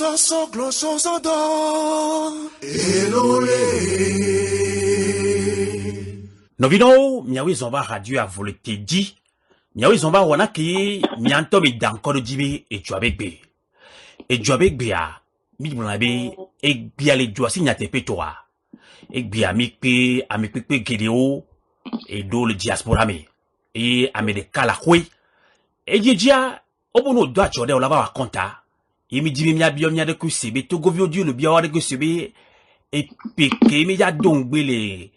Soso gloso sodo elole. Novino miawi zomba radio a volonté dit miawi zomba wana ki mianto mi dankoro dibe e juabegbe a mi blabe e bia le joasi nyate petoa e bia mi pe a mi pe gedeo e do le diaspora me e a me de kala kwe e dia obono do a chode ola ba konta e mi dibe mi abio mi de ku sebe to govio dio le bia wa de ku sebe e pe ke mi ya dongbele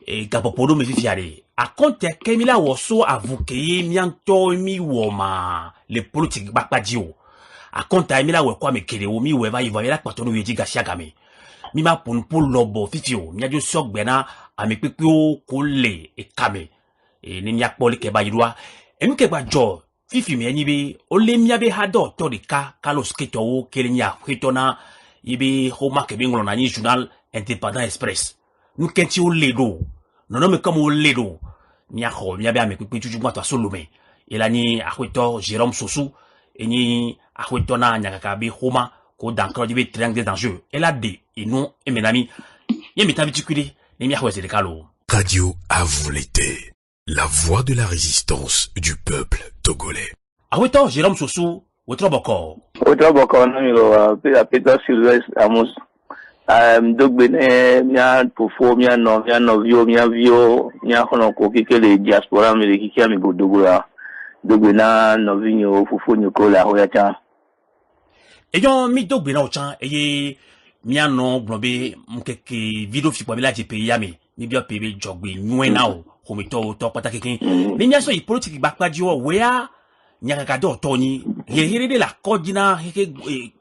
e gapopodo me fifiare a konte kemila woso avuke mianto mi woma le politique bakpadio a konte emila we kwa me kere o mi we va yiva la patonu yeji gasiagame mi ma pun pour lobo fifio mi ajo sogbe na ami pepio kole e kame e ni mi akpoli ke ba yirwa e mi ke ba jo fifi mi enibe o le mi abe hado to de ka kalos keto o kele nya hitona ibe homa ke bingolo na ni journal indépendant express nous kenti o ledo non mais comme o ledo ni aho mi abe ame pepe tuju mwa to solome ela ni ahweto Jérôme Sosu et ni ahweto na nyakaka be homa ko dankro dibe triangle d'enjeu ela de et non et menami yemi tabitikuli ni mi ahwese de kalo. Radio à vous l'été, la voix de la résistance du peuple togolais. Ahweto Jérôme Sosu Otroboko namiro Peter Sylvestre Amos dogbene mia pofo mia novio mia hono ko kikele diaspora mi kikia mi godogura dogbena novinyo fofo nyokola hoyacha eyo mi dogbena ochan eye mia no globe mkeke video fi kwabila je pe yami ni bio pebe jogbe nwena o homito to pataki kin ni mia so i politique bakpadio wea nyakaka do toni here de la kodina heke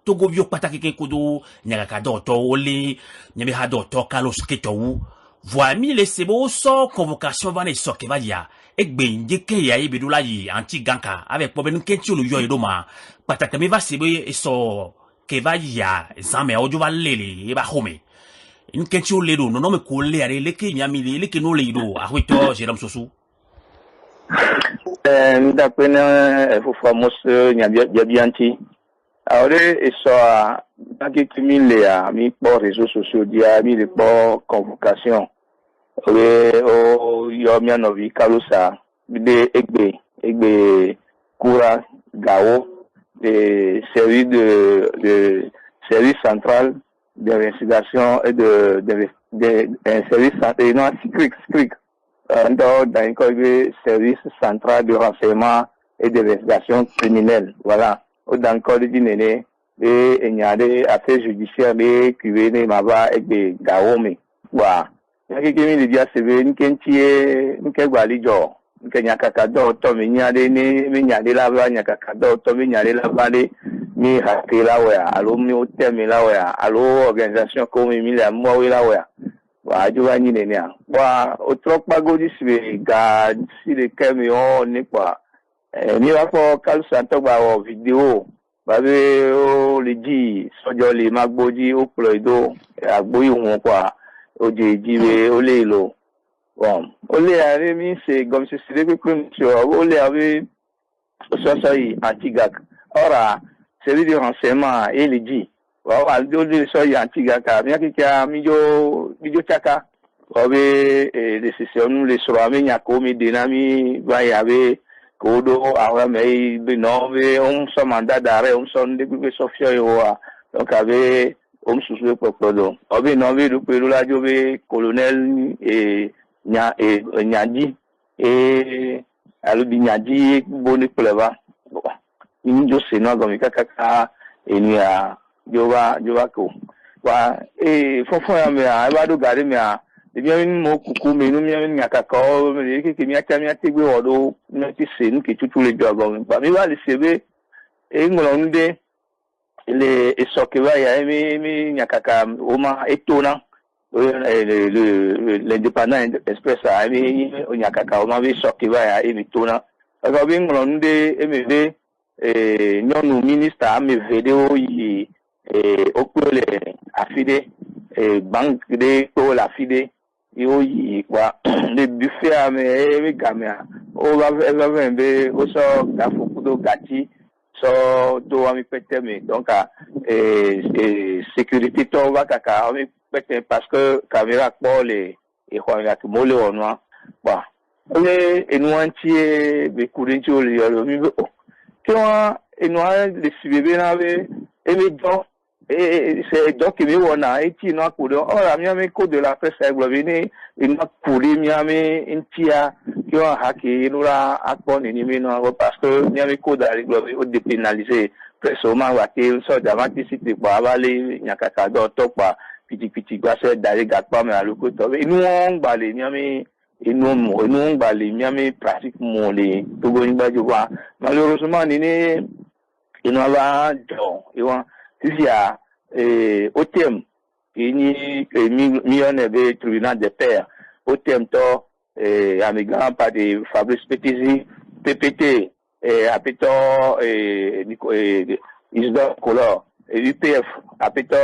togo bio pataki kin kodo nyakaka do to ole nyame ha do to kalos keto voix mi le sebo so convocation va ne so ke va ya egbe njeke ya ibedula yi anti ganka avec problème kenti lo yo idoma pataka mi va sebo so ke va ya zame ojo va lele e ba home in kenti o ledo no me ko le are leke nyami leke no ledo ahweto Jérôme Sosu D'après Fofamos Nyabianti, alors et ça, dans quelques mille mis pour réseaux sociaux, dia mis les pour convocation. Yomianovi Kalusa, de Egbe Koura Gao, des services de service central d'investigation et de service central, non, SCRIC. Dans le service central de renseignement et d'investigation criminelle. Voilà. Dans le code du Néné, il y a des affaires judiciaires, des QVN, Mava et des Gaome. Voilà. Il y a quelqu'un qui dit à CV, il y a des gens qui ont kakado, Tommy, il y a des là-bas, il y a kakado, Tommy, il y a des là-bas, mi hakela ouais, allo mi hôtel là ouais, allo organisation comme mi la moi là ouais. Wa jovani nenia wa otropa godi sibe ga si le camion ni quoi mi va ko kalsa to ba o video ba be o le ji sojo le magboji o ploido agboyi won quoi o je jibe o le lo bon o le are mi se comme si c'est que o le ave so yi antigak ora service de renseignement et le ji wa do so ya antiga ka mi akika mi jo chaka obe décision le sera mi nyako mi dinami va y avait kodo awa me be no be on so mandat d'arrêt on son de be sofia yo donc avait on sous popodo obe no be do pelu la jo be colonel et nyadi et alubi nyadi boni pleva bon ni jo se no gomi kaka et ni a Jova ko wa fofo ya me a ba do gari me a de bien mo kuku me no mi nyaka ko me ke mi ategbe odo no ti se nke tutu le jogo mi ba mi wa le sebe ngolo nde le esoke wa ya mi nyaka ka o ma etona l'indépendant express a mi nyaka ka o ma bi soke wa ya mi tona ka bi ngolo nde emebe nyonu minister me video yi okule affidé banque de pour l'affidé yo yi kwa le buffet a me gamia o va be o so gafukudo gati so do ami pete me donc sécurité to va kaka ami pete parce que caméra pour les et quoi il y a que mole on moi bon et nous entier be courir le mi que on et nous les bébé n'avait et me donc et c'est donc il me a et qui n'a courir oh la mi code de la presse avec le venir il m'a courir mi ami intia qui ont hacké nous la akon ni mi no parce que mi ami code avec le dépénaliser prestement wa que so d'avant cité pour avaler nyakaka do tokpa petit gba se d'aller gatpa mais à le côté nous on balé mi ami et nous balé mi ami pratiquement les togo ni ba jowa malheureusement ni il nous va donc et on a au thème ni millionnaire de tribunal de paix au thème to ami grand pas de Fabrice Pétizi PPT apito Isdor Color UPF apito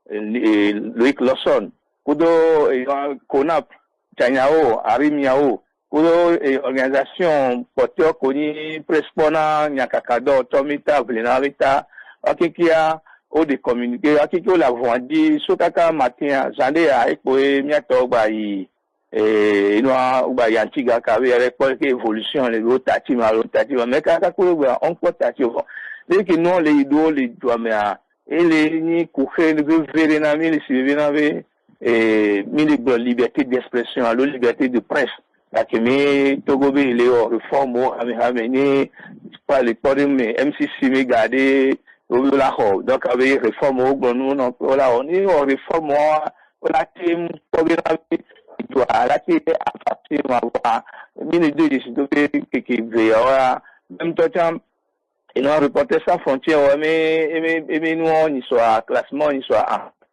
Loïc Lawson kudo Konap Chanyao Arimiao kudo organisation porteur koni prespona nyakakado tomita vlenavita akikia o de communiquer akiko la vondi sokaka matin zande a ekoe miato ba yi ino uba yantiga ka we avec évolution les rotati mais kaka ko ba on potati dès que non les do les doit mais et les ni coucher le verre na mi les venave mi liberté d'expression la liberté de presse la que mi togobe les réforme amené pas les podium mais MCC me garder la ho donc avec réforme au gouvernement non là on est réforme la team doit arrêter à partir de minute de qui veut même temps et non reporter sans frontières mais nous on y soit classement on y soit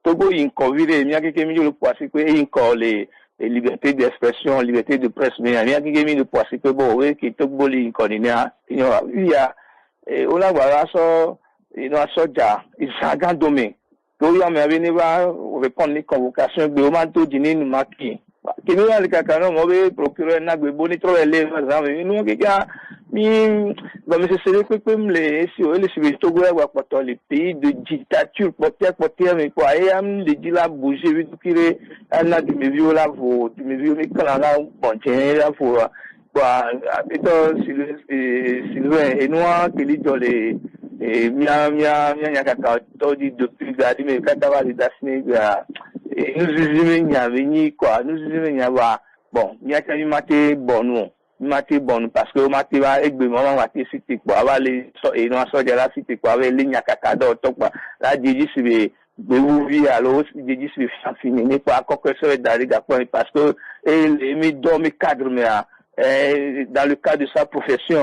Togo in covid il y a quelques millions de poids c'est que il encore les libertés d'expression liberté de presse mais il y a quelques millions de poids c'est que bon oui qui Togo il connaît il y a on a voilà ça il a soja il s'agit domaine donc il y a mais venir répondre les convocations de moment dîner nous marquer qui nous a le cacano mauvais procureur n'a que bonito les nous qui a mi comme c'est que comme les Togo les pays de dictature porter mais quoi et am les dit la bouger vite qu'il a du me viola vous du me violer quand là bon tiens là pour quoi Sylvain et noir qui lit dans les mia kaka to di depuis gadi mais kata va les dessiner nous zizime nya veni quoi nous zizime nya va bon mia ka mi maté bon parce que maté va egbe maman maté cité quoi va les et non so de la cité quoi avec les nya kaka do to quoi la diji sibe vous vi alors diji sibe fini n'est pas encore que ça d'aller parce que et mi dormi cadre mais dans le cadre de sa profession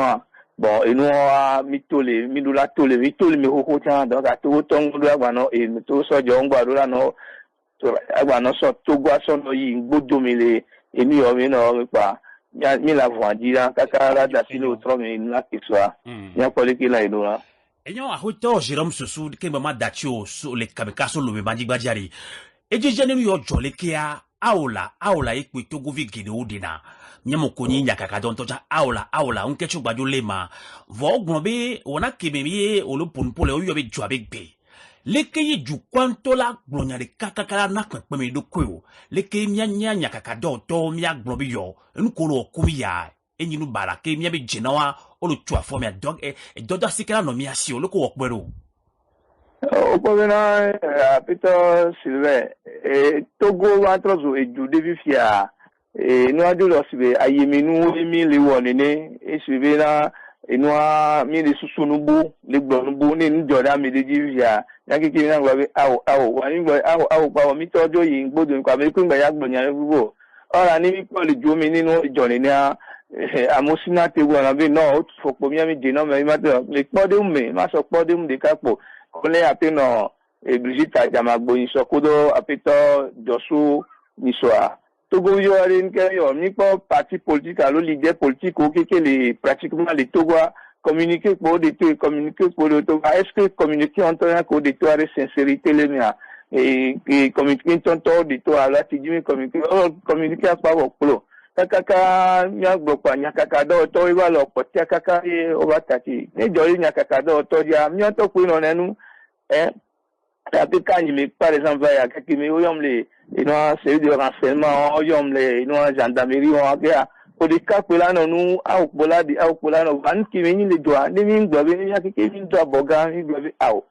bon et nous a mitole midula tole mitole me hoko tan donc a to tongo do agba e to so jo ngba do la no to agba no so to gwa so no yi ngbodo mi le emi o mi no pa mi la vondi la kaka la da sino tro mi na kiswa ya ko le kila ido la enyo a hoto Jérôme Sossou ke mama datio so le kabekaso lo be banjigbajari e je jene yo jole ke a aola ekwe Togo vi gide odina nyamo konyi nyakaka don toja aola unke chugbajo lema vo gbonbe wona kememi olopunpole o yobe juabegbe leke yi ju kwanto la gblonya de kakakala na kpeme do kweo leke mianya nyakaka do to mia gblobi yo enkolo okumiya enyinu bara ke mia be jenawa olo tua for mia dog e doda sikala no mia si oloko okpero o povena Peter Sylvain Togo wa trozo e ju devifia nous avons aussi ayemenu emi le wonene et suivi là et nous a mis les sous-nouveau les blonds ne nous donne mais de divia ya ki na gba wani gba pa mi tojo yi gbodo nko me ku gba ya gbo yan bubo ora ni mi ko le jo mi nínú ijoni ni amosina te wo na be no fopo mi de no me ma to le pode me ma so pode de kapo ko le apeno Brigitte Jamagbo ni so kodo apeto Josu ni soa Togo yo arin ke yo ni pas parti politique alors leader politique ou que les pratiquement les Togois communiquer pour des communiquer pour le Togo est-ce que communiquer en tant que de toi avec sincérité les mien et communiquer en tant de toi là tu dis communiquer pas au pro kaka nya gbokwa nya kaka do to iwa lo potia kaka e obatati ni jori nya kaka do to dia mi to ku no nenu tapi quand il par exemple ya kaki mi oyom le ino c'est de renseignement oyom le ino gendarmerie on a ko de ka pela no nu au pola no ban ki mi le doa ni mi gbo bi ni ya kiki mi do boga mi gbo bi au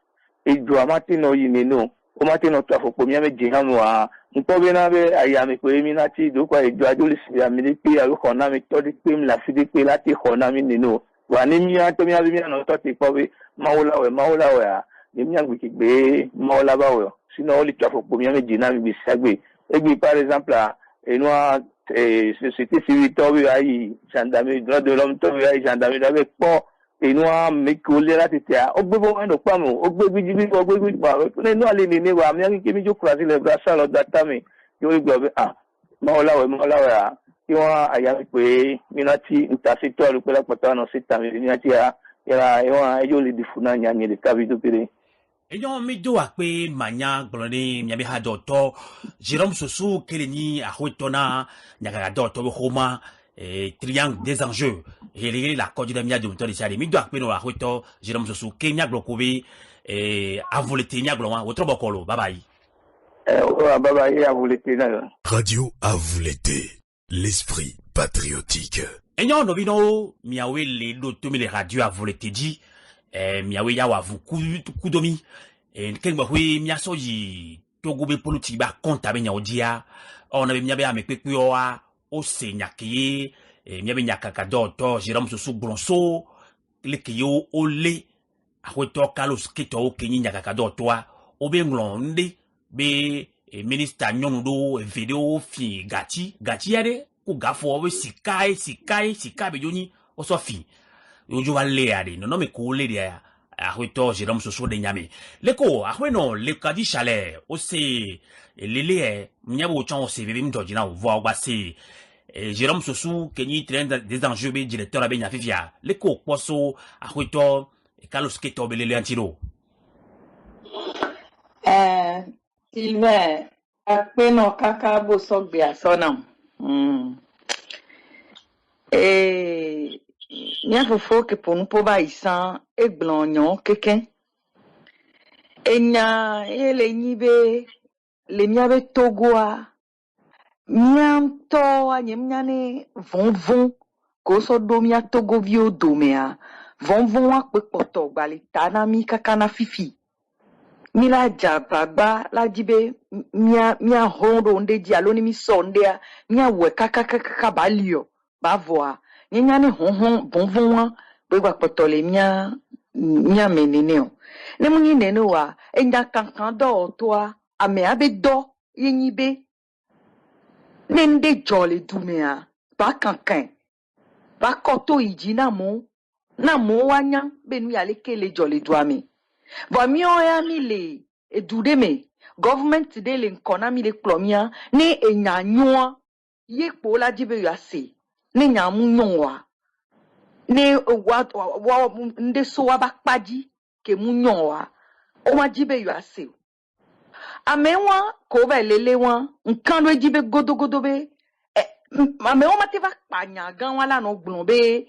e do amati no yi ni no o mati no to afoko mi ame jihanu a nko be na be ayami ko emi na ti do kwa ejo ajoli si ami le pe aru kona mi to di pe mi la fi di pe láti kona mi nínú wa ni mi a to mi abi mi na to ti po be mawula we a ni mi agbe ki gbe mawula ba we sino o li to afoko mi ame jina mi bi sagbe egbe par exemple enu a société civile to bi ayi gendarmerie droit de l'homme to bi ayi gendarmerie da be po enu a me ko le láti te a ogbe bo eno pa mo ogbe bi pa ne no ale ni wa mi aki mi jo croiser les bras ça lo data mi yo le gbo mawula we a ki won aya pe mi na ti intercessor lu pe la pata no sita mi ni ati a era yo le difuna nya ni le kabi do pere Eyon mi do akpe manya glone mi abi ha doto Jérôme Sossou keleni a hotona nyaka doto be homa triangle des enjeux et la code de mia de moto de sali mi do akpe no a hoto Jérôme Sossou kenya glokobe a volete nya gloma otro bokolo bye bye bye bye a volete na Radio à vous l'été, l'esprit patriotique. Eyon no bino miawe le do to mi le radio a volete di miawe ya wa vu kudomi ken ba hui miaso yi togo be politique ba konta be nyaodia on be miabe amekpe kuyoa o se nyaki miabe nyakaka doto Jérôme Sossou bronso le kiyo ole ahweto Carlos Keto o kenyi nyakaka doto o be nglonde be ministre nyondo video fi gati yade ku gafo we sikai be joni o so fi Yojo va leare, non me coule dia, a huito Jérôme Sossou de nyame. Leko, a hueno, le kadi chalet, ose, lele, mnyabo chan ose, vivim dojina, voa wase, Jérôme Sossou, kenyi train des enjeux, directeur à Benya Fifia. Leko, poso, a huito, Carlos Keto, belele antiro. Sylvain, akpe no kaka bo sok bia sonam. Nya fofo ke ponu po ba isan e blonyon keken enya ele nyibe le miabe togoa mianto anyemnyane vonvon ko so do mia togo bio domea vonvon akpe poto gbali tanami kakana fifi mila jababa la dibe mia hondo nde dialoni mi sondea mia we kaka balio bavoa nyane bonvon begwa potole mia meneneo ne munyi nene wa enda kankan do toa ame abe do yenyibe nende jole dumea ba kankan ba koto iji na mo wanya benu ya lekele jole duame ba mi o ya mi le edude me government de le nkona mi le klomia ne enyanyoa ye po la dibe ya se ne nyamu nyonwa ne wa nde so wa bakpaji ke mu nyonwa o ma jibe yo ase amewa ko ba lele wa nkan do jibe godogodo be amewa ma te va panya gan wala no gbon be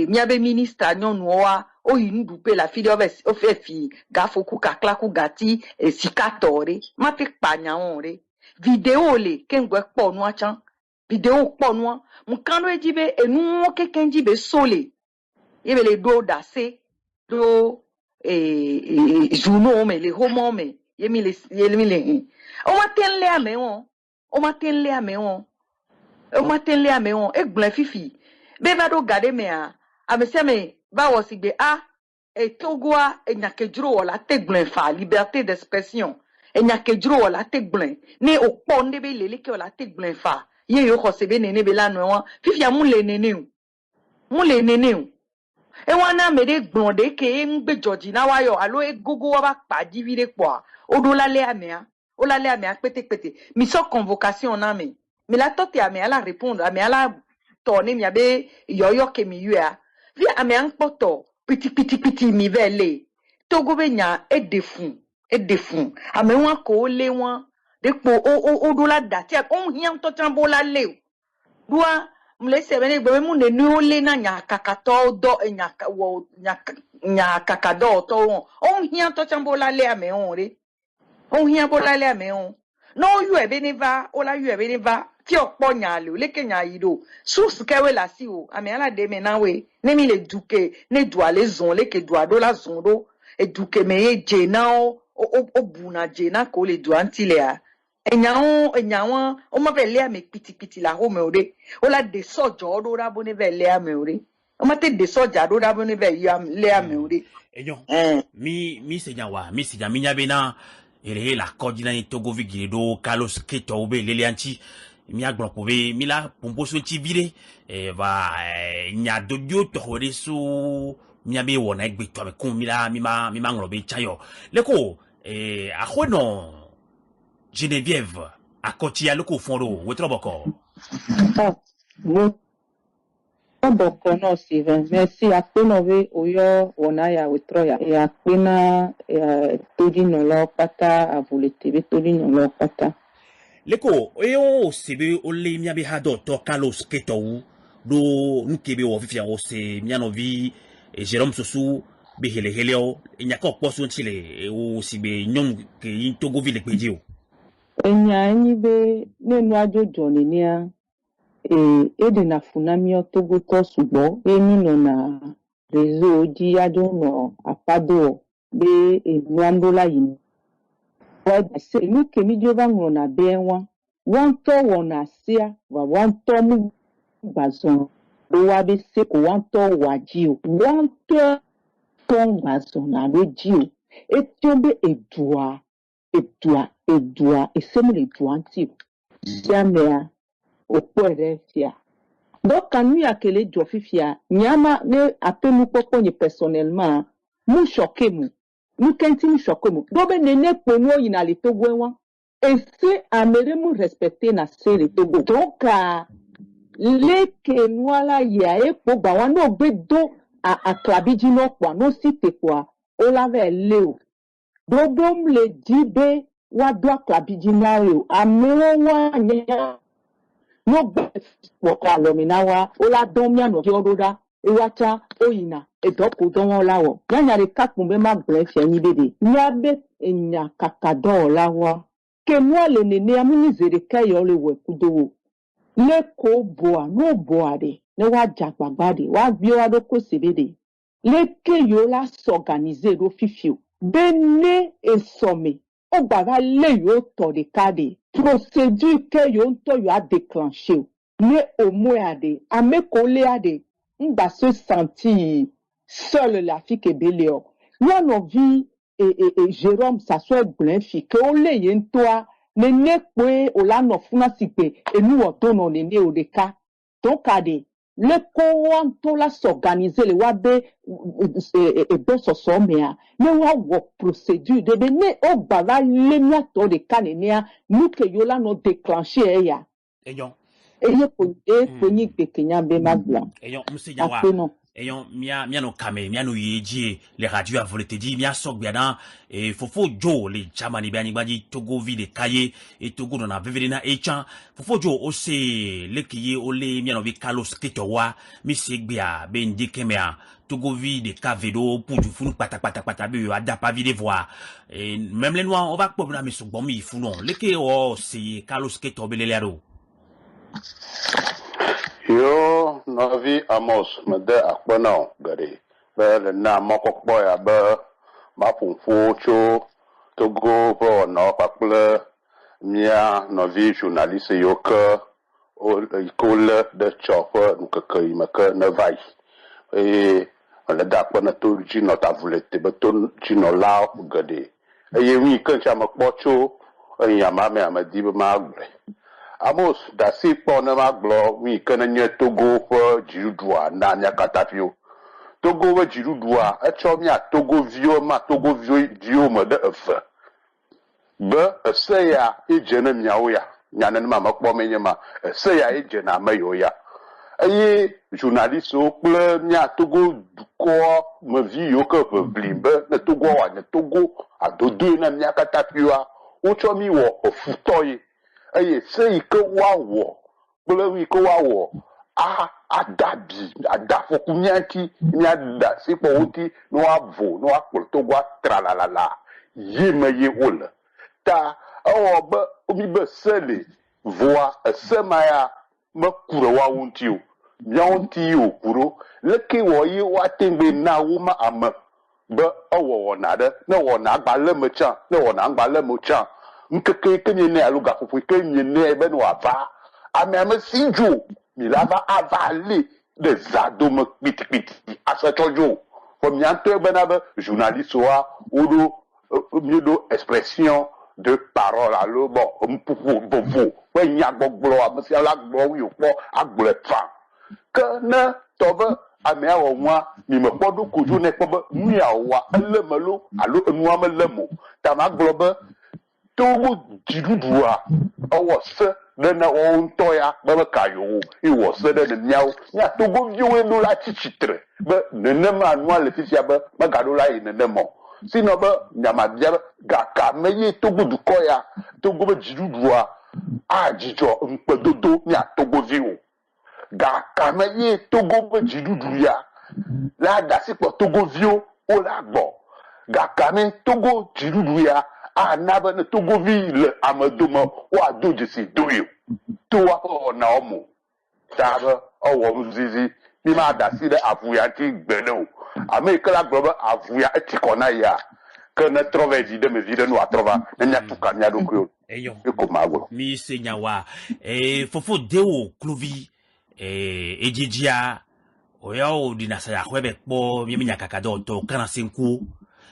miabe minister nyonu wa o yindu pe la fili o fe fi gafoku kaklaku gati sikatore ma te panya onre video le kengwe po nu achan video po nu mukando ejibe enu kekenjibe sole yebele do dase do juno me le homo me yemile o matenle amewon egblon fifi be va do gade me a amese me ba wosigbe togoa enyakejuro wala tegblon fa liberté d'expression enyakejuro wala tegblon ne opo ndebe lele ke wala tegblon fa ye yo khosebe nene be la no fifi amu le nene e wana me de gbonde ke ngbe George na wayo alo e gogo wa ba pa divide po o do la le amea pete mi so convocation na me la tote amea la répondre amea la tourner mi abe yoyo ke mi yua vi amea npoto piti mi vele togo be nya e defun ame wan ko le wan depo o do la dati o hian to tambo la le doa mlese bene gbe mu ne nu le na nya kakato do nya wo nya kakado to on hia to chambo la le ame on re on hia bo la le ame on no yu e bene va o la yu e bene va ti opo nya le o le ke nya yido sus ke we la si o ame ala de me na we ne mi le duke ne dua le zon le ke dua do la zon do e duke me ye je na o buna je na ko le dua ntile a enyawo o ma ve le ame pitipiti la ho me o de o la de sojo do ra bo ne ve le ame o de o ma te de soja do ra bo ne ve le ame o de eyon mi se nyawa mi se nyami nyabe na ele la kodina ni Togo vigile do Carlos Keto obe lele anti mi agbon pove mi la pompo so ti vire va nya dodio to hore so mi abe wona egbe to be kun mi ma ngro be chayo leko ahono Geneviève akoti ya loko fondo wetro boko boko no Steven merci apenove oyo wona ya wetro ya apena todi no lo pata avulete be todi no lo pata leko oyo sebe ole mi abe hado to Carlos Keto do nkebe wo fifia wo se mi anovi Jérôme Sosu be hele o nyaka okposo ntile o sibe nyom ke Togo ville peji o enya enyi be nenu ajojo nenia ede na funami Togo to sugbo eni no na rezo di ajo no apado be enwandola yin wa se lu ke mi jova ngona be wan to wona sia wa wan to mu bazon do wa be se ko wan to waji o wan to ton bazon na be ji o etombe edua esemele duanti jamea okwere fia donc anu ya kele jo fifia nyama ne apelu popo ni personnellement mu choqué mu kenti mu choqué mu do be nene ponu yina le Togo enwa et c'est amere mu respecter na se le Togo donc le ke nwala ya epo ba wa no gbe do a klabiji no kwa no site kwa o la ve leo dodom le dibe wa do klabiji na o amere wa nya no gbe kwa lominawa o la domia no jododa ewacha oyina edoko don won lawo yanya re kakun be ma gbe fi yin bebe nyabe enya kakado lawo ke mo le nene amuni zere kayo le we kudowo le ko boa no boa de ne wa jagbagba de wa bi wa do ko sebede le ke yo la s'organiser do fifio bene esome o gbaga le yo to de kade procédure que yo to yo a déclenché ne au moins ade ameko le ade ngba se sentir seul la fille que beleo yo no vi et Jérôme ça soit blen fi que o le yen toi ne nekwe o la no funa sipe e nu o to no ne o de ka donc ade le ko to la s'organiser le wa be e do so so mea ne wa wo procédure de be ne o baba le mia to de ka ne nia nu ke yo la no déclencher ya eyon eye ko ni pe kenya be magla eyon musi nyawa eyon mia no kame mia no yeji les radios a volé te dit mia sok biana et fofo jo les chamani biani gbaji Togo ville kaye et Togo na vevere na echan fofo jo o se le kiye o le mia no vi Carlos Keto wa mi se gbia be ndike mea Togo ville kavedo pour du funu pata be ada pa vide voir et même les noirs on va pas me sok bon mi funon le ke o se Carlos Keto belele aro yo novi Amos mede akpona gari be le na mokokpo ya be ma funfu cho Togo bo no pakle mia novi journaliste yo ke o ikole de chope nu ke imake ne vai e le da akpona to jino ta vulete be to jino la gade e wi ke chama kpocho e yama me amadi be ma gre Amos da si pona maglo wi kana nye Togo fo jirudua na nya katapio Togo we jirudua e cho mi a Togo vio ma Togo vio dio mo de efe be ese ya ejena miawo ya nyana ma makpo menye ma ese ya ejena mayo ya ayi journaliste o ple mi a Togo ko me vi yo ke blimbe na Togo wa na Togo a dodo na nya katapio a o cho mi wo ofutoyi eye se ike wa wo bele wi ko wa wo adabi adafoku mianti miada sipo uti no avo no akporto gwa tralalala yeme ye wol ta obe omi be sele voa semaya makura wa untio mianti o kuro leke wo yi wa tembe na wo ma ama be owo na de na wo na gba le mecha na wo na gba le mocha nkeke kenye ne aluga fufu kenye ne ebe no ava ame sinjo mi lava avalé des adomes piti à ce jour comme y a un benabe journaliste ou mieux expression de parole à l'eau bon pour ouais y a beaucoup monsieur la gloire yo po agbole fa que na tobe amea wo moi mi me podo kuju ne pobe mi awa elemelo alo enu amelemo ta ma globe to jidudua owo se na on toya ba kayo e wo se de nyao nya to go viewe no la chichitre be nene ma no le fisia ba gado la nene mo sino ba nyama bia ga ka meye to go du koya to go be jidudua a jijo mpedodo nya to go viewo ga ka meye to go be jidudu ya la da si po to go viewo o la gbo ga ka me to go jidudu ya anaba ne togo ville amadoma wa doje si doyo to wa ko na omo taba owo mzizi ni ma da si de avuya ti gbeno amerika la globa avuya ti kona ya que ne trove de me vide no atrova nya tuka nya do ko eyo ko mago mi senya wa fofo dewo clovi ejijia oya o dinasa ya kwebe po mi nya kakado to kana senku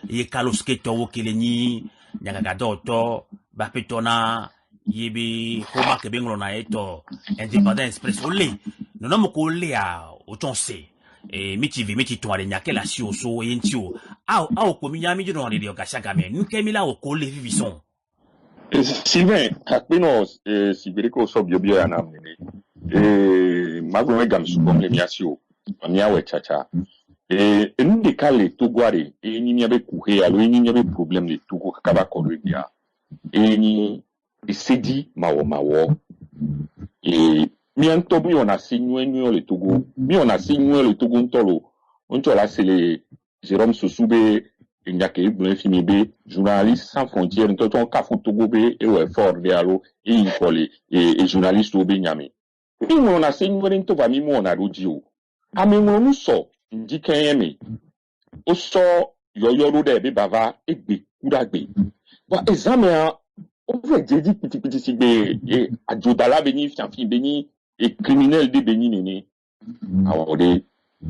ye Carlos Keto wo kelenyi nyaka doto bapetona yebe koma kebenglo na eto independent express ole no mo ko le a o tonse miti to ale nyaka la si oso yentio a ko mi nyami jino ni de okasha me nkemi la o ko le vivison Sylvain akpino sibiriko so biobio ya na mene magwe gam su kom le miasio miawe chacha enu de kale togware enyi nyabe kuhe alo enyi nyabe problem le togo kakaba koribia enyi esedi mawo mi anto mi ona sinyu le togo mi ona sinyu le togo ntolo ontola c'est le Jérôme Sossoube nyake ibun fimi be journaliste sans frontières ntoton kafu togo be e we fort de alo e ikole e journaliste obe nyame mi ona sinyu le nto ba mi mo ona rodio amenwo nu so ndikeme o so yoyoro de be bava egbe kudagbe wa examen o ve jeji pitipiti sigbe ajodala beni fianfi beni et criminel de beni nene awode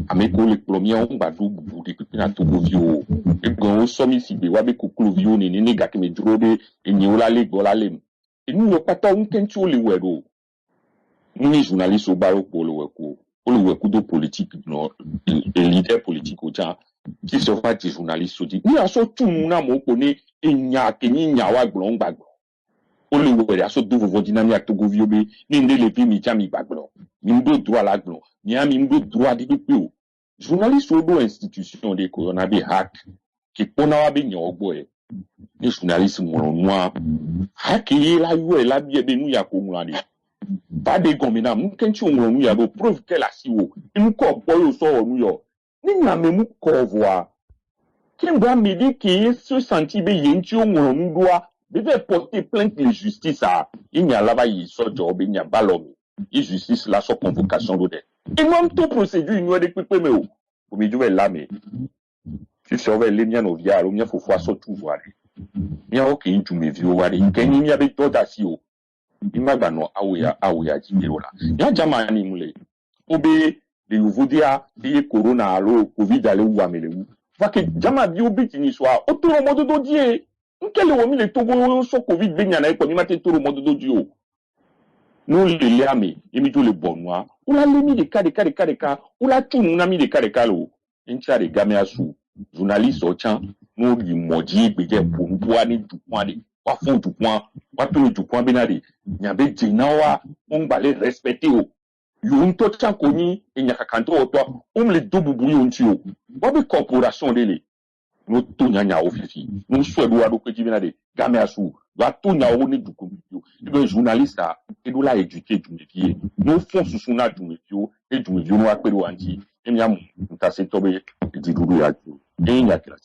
ameko le premier on gbadu bubu de pipina togo vio e gon o so mi sigbe wa be koklo vio nene ne ga keme drobe enyi ola le gola le e nu yo pata un kenchi o le wero ni journaliste o baro ko le weko le coup politique non et leader politique au gens qui se fait des journalistes dit ni aso tout na mo ko ni enya kenyi nya wa gbon gbagbo o le wo re aso do vovo dinami atogo viobe ni nde le fi mi jami gbagbo ni ndo droit la gbon ni ami ndo droit di pe o journaliste o do institution de corona be hack ki pona wa be nyo ogbo e ni journaliste mo noa hack yi la yo e la bi be nu ya ko mu ade ba de gomina mu kenchi onwonu ya bo prove que la siwo inu ko boyo so onu yo ni na memu ko voa kimba midi ki se senti be yenti onwonu doa be porter plainte de justice a inya laba yi so job inya balomi et justice la so convocation de et même tout procédure inu de pepe me o mi juwe lame si surveille les miens novia o mia fo fo so tout voir mia o ki ju me vi o wari keni mia be to da si o imagba no awuya jimerola ya jamani mule obe de uvudia de corona alo covid ale wa melewu fake jama bi obi tini so o to mododo die nkele wo mi le togo so covid be nyana e ko ni mate to mododo die o no le liame emi to le bonwa ula le mi de ka ula tunu na mi de ka lo ncha de game asu journaliste o chan no li moji gbeje ponbua ni dupwa de wa fon dupwa wa to dupwa benade nyabe jinawa on bale respecter o yo nto chan koni e nyaka kanto o to le dobubu yo nti o wa be corporation de le no to nyanya ofifi no so do ado kweji na de game asu do to nya o ne duko bio e journaliste a e do la eduquer dumefie no fon susu na dumefio e dumefio no apere wanti e miam nta se tobe di dudu ya ju e nya kila